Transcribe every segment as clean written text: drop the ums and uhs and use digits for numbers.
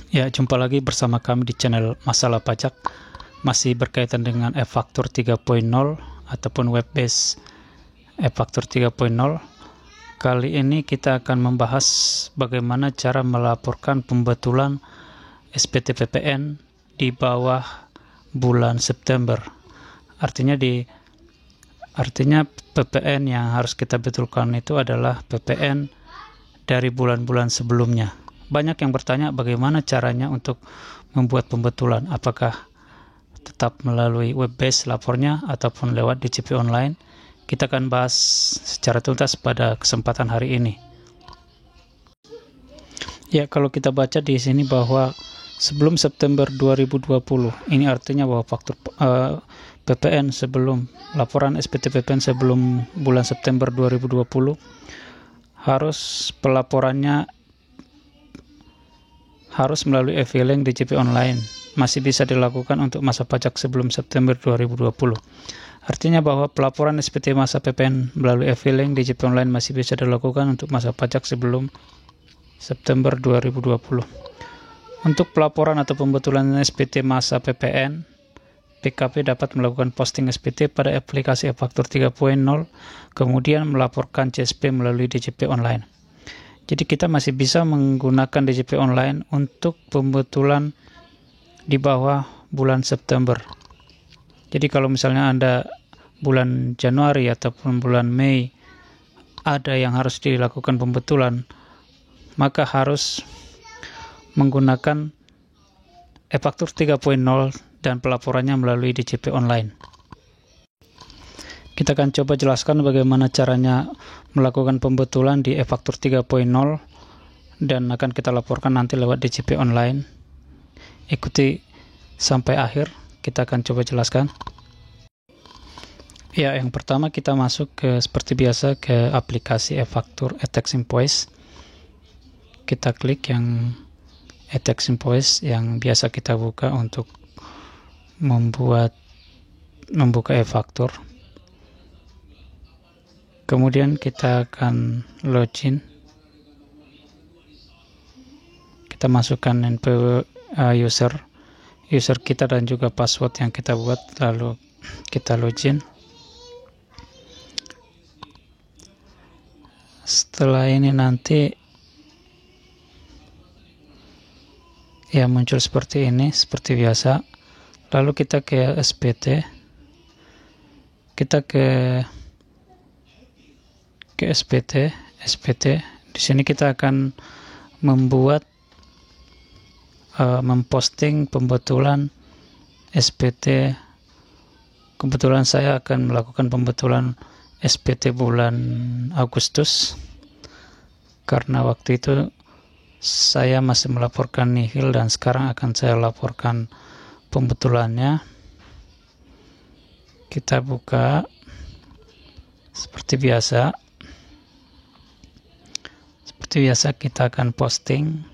Ya, jumpa lagi bersama kami di channel Masalah Pajak, masih berkaitan dengan e-faktur 3.0 ataupun web-based e-faktur 3.0. Kali ini kita akan membahas bagaimana cara melaporkan pembetulan SPT PPN di bawah bulan September. Artinya PPN yang harus kita betulkan itu adalah PPN dari bulan-bulan sebelumnya. Banyak yang bertanya bagaimana caranya untuk membuat pembetulan, apakah tetap melalui web-based lapornya ataupun lewat DJP online. Kita akan bahas secara tuntas pada kesempatan hari ini. Ya, kalau kita baca di sini bahwa sebelum September 2020, ini artinya bahwa faktur PPN sebelum laporan SPT PPN sebelum bulan September 2020 harus pelaporannya harus melalui e-filing DJP online. Masih bisa dilakukan untuk masa pajak sebelum September 2020. Artinya bahwa pelaporan SPT masa PPN melalui e-filing DJP online masih bisa dilakukan untuk masa pajak sebelum September 2020. Untuk pelaporan atau pembetulan SPT masa PPN, PKP dapat melakukan posting SPT pada aplikasi e-faktur 3.0, kemudian melaporkan CSP melalui DJP online. Jadi kita masih bisa menggunakan DJP online untuk pembetulan di bawah bulan September. Jadi kalau misalnya Anda bulan Januari ataupun bulan Mei ada yang harus dilakukan pembetulan, maka harus menggunakan e-faktur 3.0 dan pelaporannya melalui DJP online. Kita akan coba jelaskan bagaimana caranya melakukan pembetulan di e-faktur 3.0 dan akan kita laporkan nanti lewat DJP online. Ikuti sampai akhir, kita akan coba jelaskan. Ya, yang pertama kita masuk seperti biasa ke aplikasi e-faktur e-tax invoice. Kita klik yang e-tax invoice yang biasa kita buka untuk membuka e-faktur. Kemudian kita akan login. Kita masukkan user kita dan juga password yang kita buat, lalu kita login. Setelah ini nanti ya muncul seperti ini, seperti biasa. Lalu kita ke SPT. Kita ke SPT. Di sini kita akan memposting pembetulan SPT. Kebetulan saya akan melakukan pembetulan SPT bulan Agustus karena waktu itu saya masih melaporkan nihil dan sekarang akan saya laporkan pembetulannya. Kita buka seperti biasa. Kita akan posting.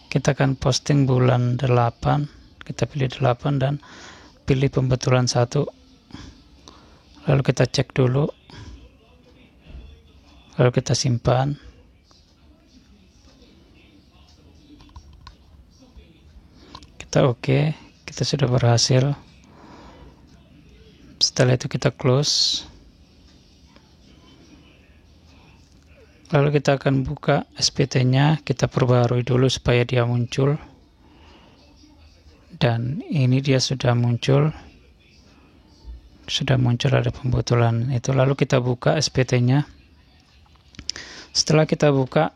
Kita akan posting bulan 8. Kita pilih 8 dan pilih pembetulan 1. Lalu kita cek dulu. Lalu kita simpan. Kita oke. Kita sudah berhasil. Setelah itu kita close. Lalu kita akan buka SPT-nya, kita perbarui dulu supaya dia muncul. Dan ini dia sudah muncul. Sudah muncul ada pembetulan itu. Lalu kita buka SPT-nya. Setelah kita buka,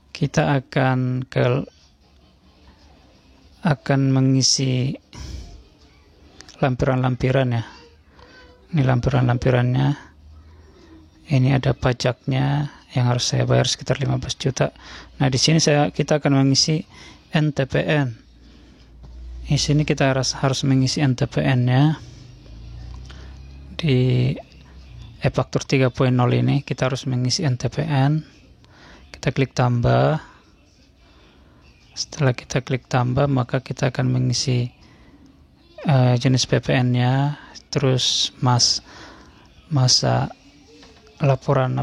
kita akan mengisi lampiran-lampiran ya. Ini lampiran-lampirannya. Ini ada pajaknya yang harus saya bayar sekitar 15 juta. Nah, di sini kita akan mengisi NTPN. Di sini kita harus mengisi NTPN-nya. Di e-faktur 3.0 ini kita harus mengisi NTPN. Kita klik tambah. Setelah kita klik tambah, maka kita akan mengisi jenis PPN-nya, terus masa laporan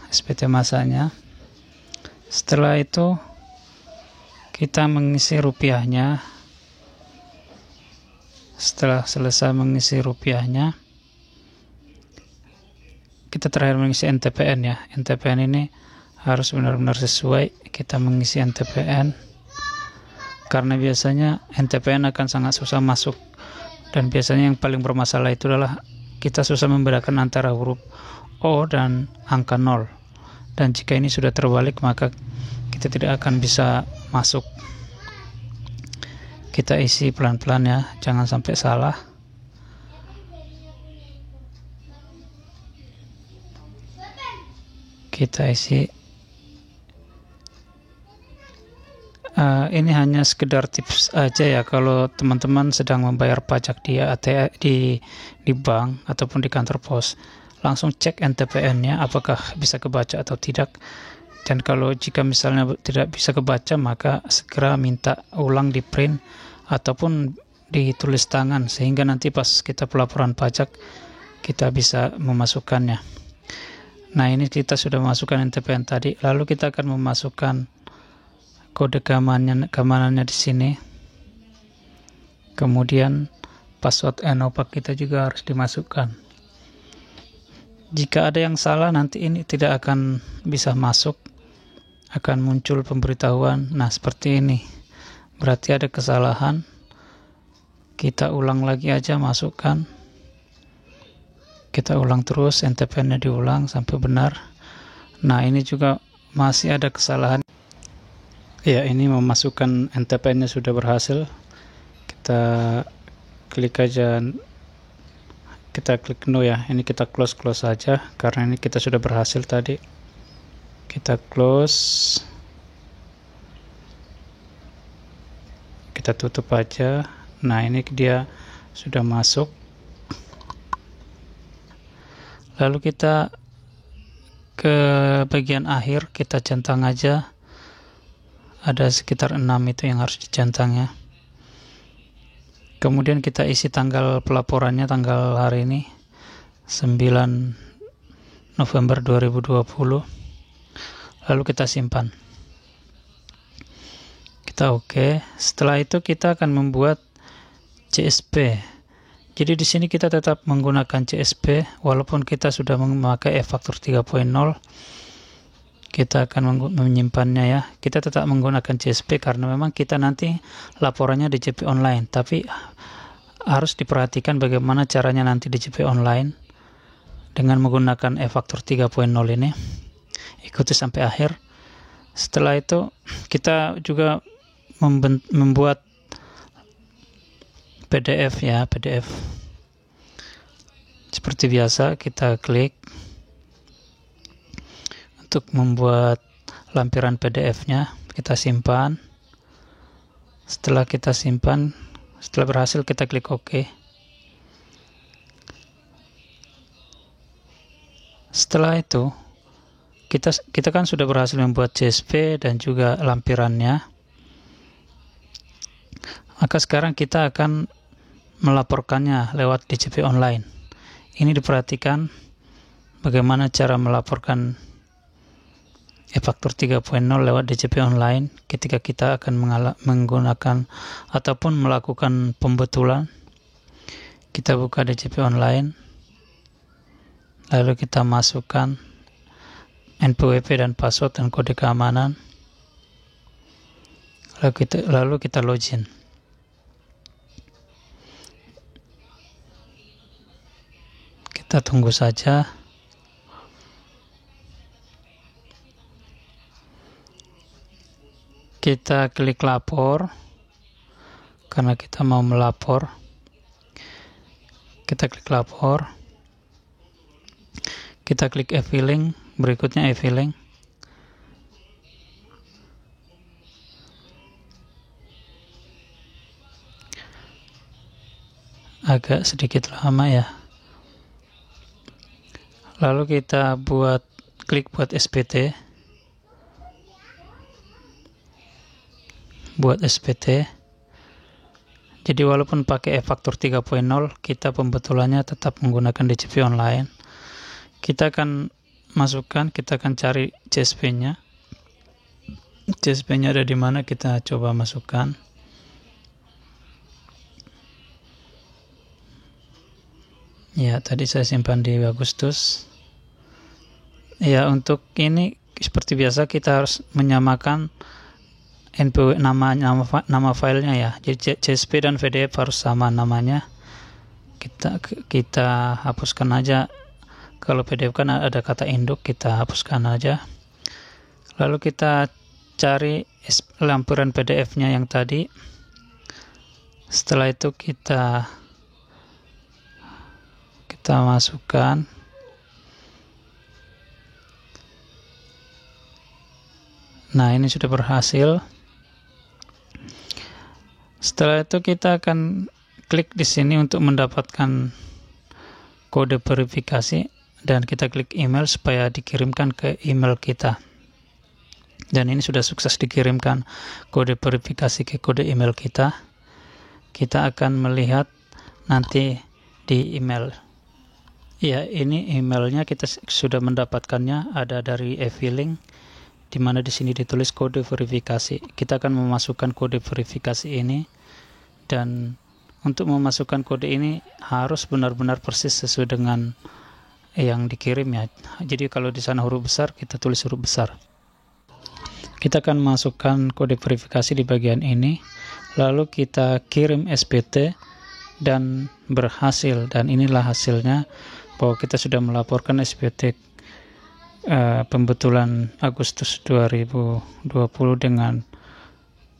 SPT masanya. Setelah itu kita mengisi rupiahnya. Setelah selesai mengisi rupiahnya, kita terakhir mengisi NTPN ya. NTPN ini harus benar-benar sesuai. Kita mengisi NTPN karena biasanya NTPN akan sangat susah masuk, dan biasanya yang paling bermasalah itu adalah kita susah membedakan antara huruf O dan angka 0, dan jika ini sudah terbalik maka kita tidak akan bisa masuk. Kita isi pelan-pelan ya, jangan sampai salah. Kita isi. Ini hanya sekedar tips aja ya, kalau teman-teman sedang membayar pajak di ATM, di bank ataupun di kantor pos, langsung cek NTPN-nya apakah bisa kebaca atau tidak. Dan kalau jika misalnya tidak bisa kebaca, maka segera minta ulang di print ataupun ditulis tangan, sehingga nanti pas kita pelaporan pajak kita bisa memasukkannya. Nah, ini kita sudah memasukkan NTPN tadi, lalu kita akan memasukkan kode keamanannya di sini. Kemudian password Enopak kita juga harus dimasukkan. Jika ada yang salah, nanti ini tidak akan bisa masuk, akan muncul pemberitahuan. Nah, seperti ini. Berarti ada kesalahan. Kita ulang lagi aja, masukkan. Kita ulang terus, NTPN-nya diulang sampai benar. Nah, ini juga masih ada kesalahan. Ya, ini memasukkan NTPN-nya sudah berhasil. Kita klik aja, kita klik no ya. Ini kita close saja karena ini kita sudah berhasil tadi. Kita close. Kita tutup aja. Nah, ini dia sudah masuk. Lalu kita ke bagian akhir, kita centang aja. Ada sekitar 6 itu yang harus dicentang ya. Kemudian kita isi tanggal pelaporannya, tanggal hari ini 9 November 2020. Lalu kita simpan. Kita oke. Setelah itu kita akan membuat CSP. Jadi di sini kita tetap menggunakan CSP walaupun kita sudah memakai e-faktur 3.0. Kita akan menyimpannya ya. Kita tetap menggunakan CSP karena memang kita nanti laporannya di JP online. Tapi harus diperhatikan bagaimana caranya nanti di JP online dengan menggunakan e-faktur 3.0 ini. Ikuti sampai akhir. Setelah itu kita juga membuat PDF ya, PDF. Seperti biasa kita klik untuk membuat lampiran PDF-nya, kita simpan. Setelah kita simpan, setelah berhasil kita klik OK. Setelah itu kita kan sudah berhasil membuat CSP dan juga lampirannya. Maka sekarang kita akan melaporkannya lewat DJP online. Ini diperhatikan bagaimana cara melaporkan e-faktur 3.0 lewat DJP online ketika kita akan menggunakan ataupun melakukan pembetulan. Kita buka DJP online, lalu kita masukkan NPWP dan password dan kode keamanan, lalu kita login. Kita tunggu saja. Kita klik lapor karena kita mau melapor. Kita klik lapor. Kita klik e-filing, berikutnya e-filing. Agak sedikit lama ya. Lalu kita klik buat SPT. Buat SPT. Jadi walaupun pakai e-faktur 3.0, kita pembetulannya tetap menggunakan DJP online. Kita akan masukkan, kita akan cari CSP-nya. CSP-nya ada di mana, kita coba masukkan. Ya, tadi saya simpan di Agustus. Ya, untuk ini seperti biasa kita harus menyamakan NPW nama filenya ya. Jadi CSP dan PDF harus sama namanya. Kita hapuskan aja. Kalau PDF kan ada kata induk, kita hapuskan aja. Lalu kita cari lampiran PDF-nya yang tadi. Setelah itu kita masukkan. Nah, ini sudah berhasil. Setelah itu kita akan klik di sini untuk mendapatkan kode verifikasi, dan kita klik email supaya dikirimkan ke email kita. Dan ini sudah sukses dikirimkan kode verifikasi ke kode email kita. Kita akan melihat nanti di email. Ya, ini emailnya kita sudah mendapatkannya, ada dari e-filing, di mana di sini ditulis kode verifikasi. Kita akan memasukkan kode verifikasi ini, dan untuk memasukkan kode ini harus benar-benar persis sesuai dengan yang dikirim ya. Jadi kalau di sana huruf besar, kita tulis huruf besar. Kita akan masukkan kode verifikasi di bagian ini, lalu kita kirim SPT dan berhasil. Dan inilah hasilnya, bahwa kita sudah melaporkan SPT pembetulan Agustus 2020 dengan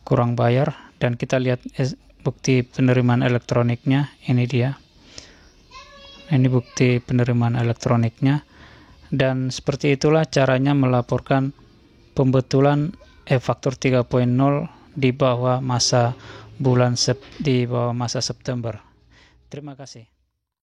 kurang bayar, dan kita lihat bukti penerimaan elektroniknya. Ini dia, ini bukti penerimaan elektroniknya. Dan seperti itulah caranya melaporkan pembetulan e-faktur 3.0 di bawah masa September. Terima kasih.